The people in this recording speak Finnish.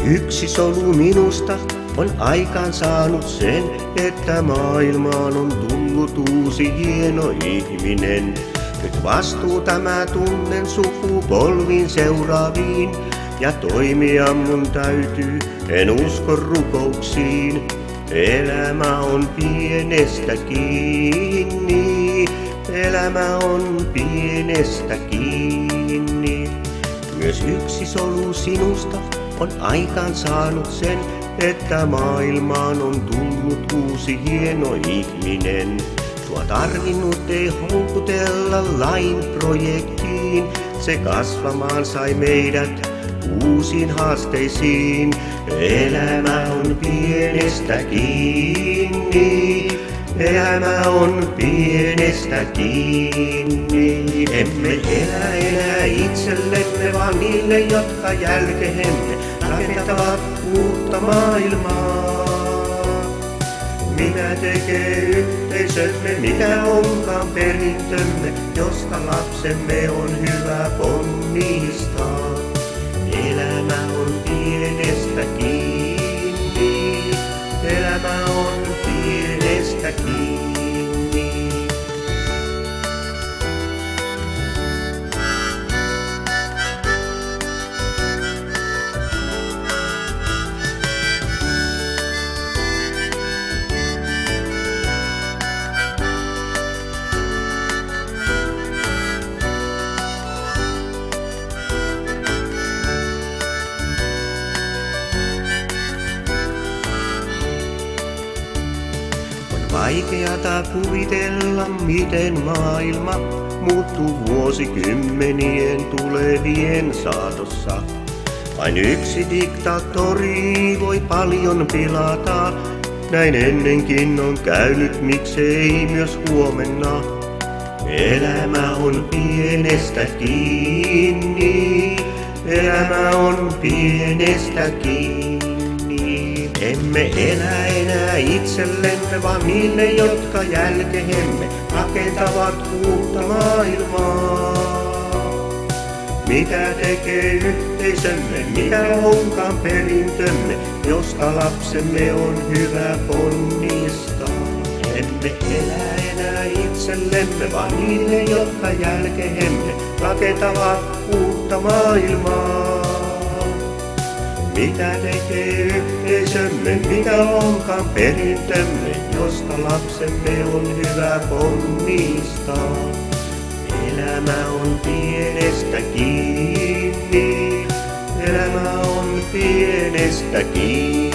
Yksi solu minusta on aikaan saanut sen, että maailmaan on tullut uusi hieno ihminen. Nyt vastuuta mä tunnen sukupolviin seuraaviin, ja toimia mun täytyy, en usko rukouksiin. Elämä on pienestä kiinni, elämä on pienestä kiinni. Myös yksi solu sinusta on aikaan saanut sen, että maailmaan on tullut uusi hieno ihminen. Sua tarvinnut ei houkutella lain projektiin, se kasvamaan sai meidät uusiin haasteisiin. Elämä on pienestä kiinni, elämä on pienestä kiinni. Emme elä enää itsellemme, vaan niille, jotka jälkehemme rakentavat uutta maailmaa. Mitä tekee yhteisömme, mikä onkaan perintömme, josta lapsemme on hyvä ponnistaa. Elämä on pienestä kiinni, elämä on pienestä kiinni. Vaikeata kuvitella, miten maailma muuttuu vuosikymmenien tulevien saatossa. Vain yksi diktaattori voi paljon pilata, näin ennenkin on käynyt, miksei myös huomenna. Elämä on pienestä kiinni, elämä on pienestä kiinni. Emme elä enää itsellemme, vaan niille, jotka jälkehemme rakentavat uutta maailmaa. Mitä tekee yhteisömme, mikä onkaan perintömme, josta lapsemme on hyvä ponnistaa. Emme elä enää itsellemme, vaan niille, jotka jälkehemme rakentavat uutta maailmaa. Mitä tekee yhteisömme, mikä onkaan perintömme, josta lapsemme on hyvä ponnistaa. Elämä on pienestä kiinni, elämä on pienestä kiinni.